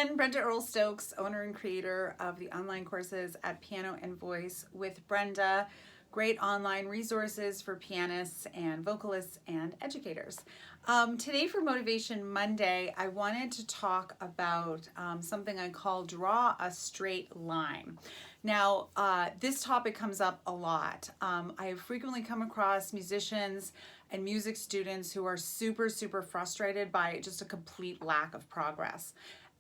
everyone, Brenda Earl-Stokes, owner and creator of the online courses at Piano and Voice with Brenda. Great online resources for pianists and vocalists and educators. Today for Motivation Monday, I wanted to talk about something I call draw a straight line. Now, this topic comes up a lot. I have frequently come across musicians and music students who are super frustrated by just a complete lack of progress.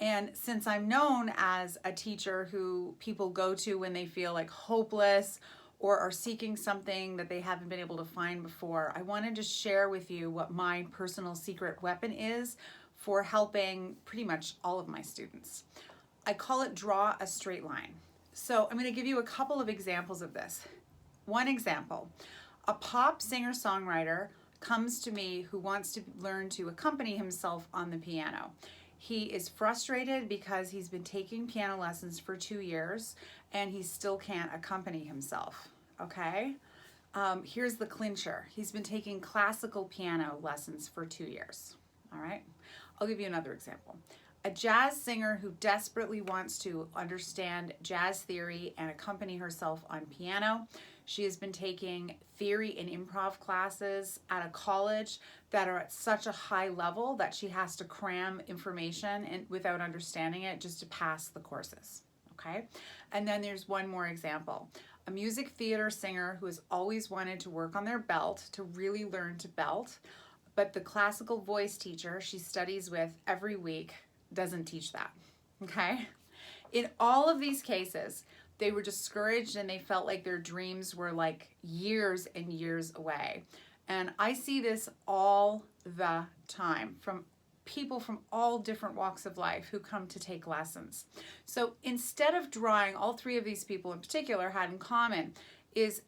And since I'm known as a teacher who people go to when they feel like hopeless or are seeking something that they haven't been able to find before, I wanted to share with you what my personal secret weapon is for helping pretty much all of my students. I call it draw a straight line. So I'm going to give you a couple of examples of this. One example, a pop singer-songwriter comes to me who wants to learn to accompany himself on the piano. He is frustrated because he's been taking piano lessons for 2 years and he still can't accompany himself, okay? Here's the clincher. He's been taking classical piano lessons for 2 years, all right? I'll give you another example. A jazz singer who desperately wants to understand jazz theory and accompany herself on piano. She has been taking theory and improv classes at a college that are at such a high level that she has to cram information and without understanding it just to pass the courses, okay? And then there's one more example. A music theater singer who has always wanted to work on their belt, to really learn to belt, but the classical voice teacher she studies with every week doesn't teach that, okay? In all of these cases, they were discouraged and they felt like their dreams were like years and years away. And I see this all the time from people from all different walks of life who come to take lessons. So instead of drawing, all three of these people in particular had in common is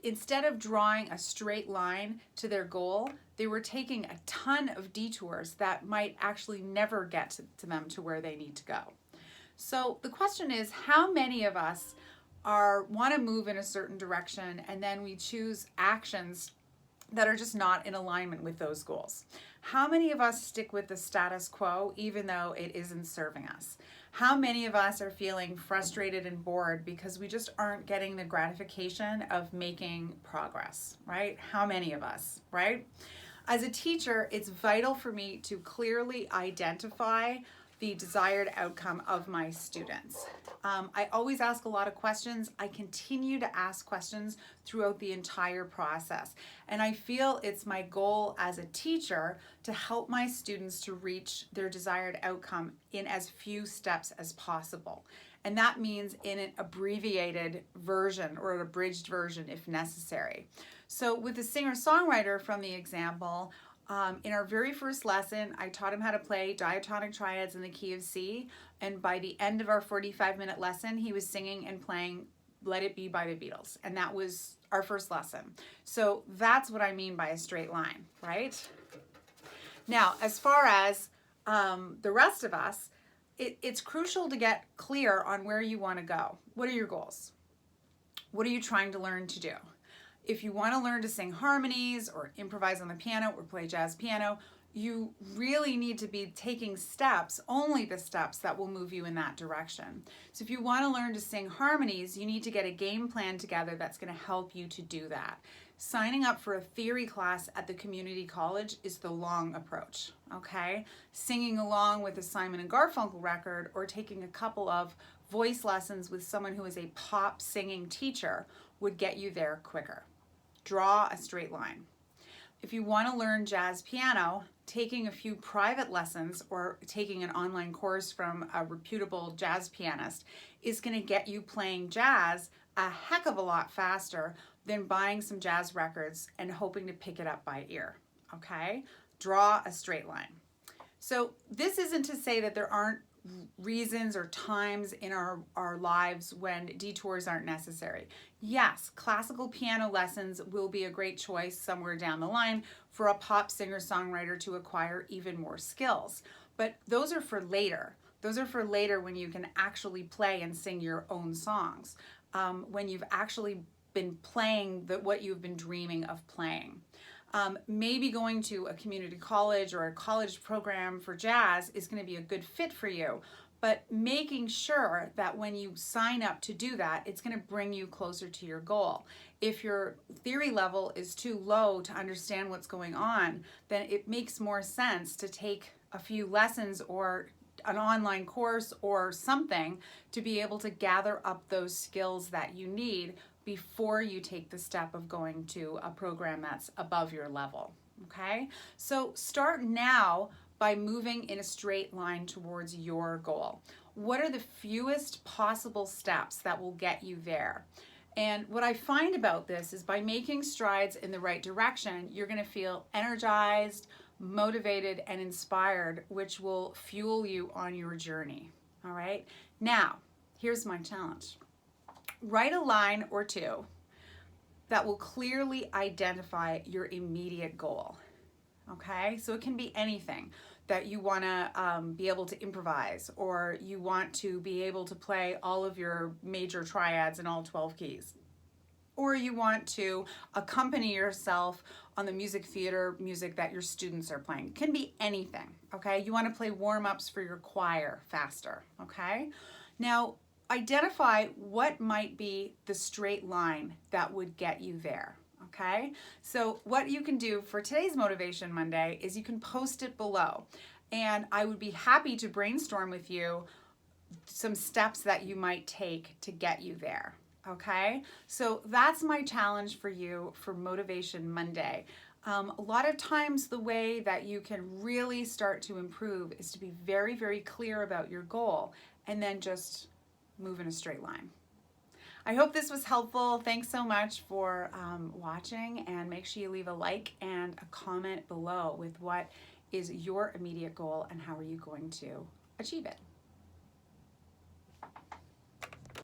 instead of drawing a straight line to their goal, they were taking a ton of detours that might actually never get to them to where they need to go. So the question is, how many of us want to move in a certain direction and then we choose actions that are just not in alignment with those goals? How many of us stick with the status quo even though it isn't serving us? How many of us are feeling frustrated and bored because we just aren't getting the gratification of making progress, right? How many of us, right? As a teacher, it's vital for me to clearly identify the desired outcome of my students. I always ask a lot of questions. I continue to ask questions throughout the entire process. And I feel it's my goal as a teacher to help my students to reach their desired outcome in as few steps as possible. And that means in an abbreviated version or an abridged version if necessary. So with the singer-songwriter from the example, in our very first lesson, I taught him how to play diatonic triads in the key of C, and by the end of our 45-minute lesson, he was singing and playing Let It Be by the Beatles, and that was our first lesson. So that's what I mean by a straight line, right? Now, as far as the rest of us, it's crucial to get clear on where you want to go. What are your goals? What are you trying to learn to do? If you want to learn to sing harmonies or improvise on the piano or play jazz piano, you really need to be taking steps, only the steps that will move you in that direction. So if you want to learn to sing harmonies, you need to get a game plan together that's going to help you to do that. Signing up for a theory class at the community college is the long approach, okay? Singing along with a Simon & Garfunkel record or taking a couple of voice lessons with someone who is a pop singing teacher would get you there quicker. Draw a straight line. If you want to learn jazz piano, taking a few private lessons or taking an online course from a reputable jazz pianist is going to get you playing jazz a heck of a lot faster than buying some jazz records and hoping to pick it up by ear, okay? Draw a straight line. So this isn't to say that there aren't reasons or times in our lives when detours aren't necessary. Yes, classical piano lessons will be a great choice somewhere down the line for a pop singer-songwriter to acquire even more skills. But those are for later. Those are for later when you can actually play and sing your own songs, when you've actually been playing what you've been dreaming of playing. Maybe going to a community college or a college program for jazz is going to be a good fit for you. But making sure that when you sign up to do that, it's going to bring you closer to your goal. If your theory level is too low to understand what's going on, then it makes more sense to take a few lessons or an online course or something to be able to gather up those skills that you need before you take the step of going to a program that's above your level. Okay? So start now by moving in a straight line towards your goal. What are the fewest possible steps that will get you there? And what I find about this is by making strides in the right direction, you're going to feel energized, motivated, and inspired, which will fuel you on your journey. All right? Now, here's my challenge. Write a line or two that will clearly identify your immediate goal. Okay, so it can be anything that you want to be able to improvise, or you want to be able to play all of your major triads in all 12 keys, or you want to accompany yourself on the music theater music that your students are playing. It can be anything, okay? You want to play warm-ups for your choir faster, okay? Now, identify what might be the straight line that would get you there. Okay, so what you can do for today's Motivation Monday is you can post it below, and I would be happy to brainstorm with you some steps that you might take to get you there. Okay, so that's my challenge for you for Motivation Monday. A lot of times the way that you can really start to improve is to be very, very clear about your goal and then just move in a straight line. I hope this was helpful. Thanks so much for watching, and make sure you leave a like and a comment below with what is your immediate goal and how are you going to achieve it.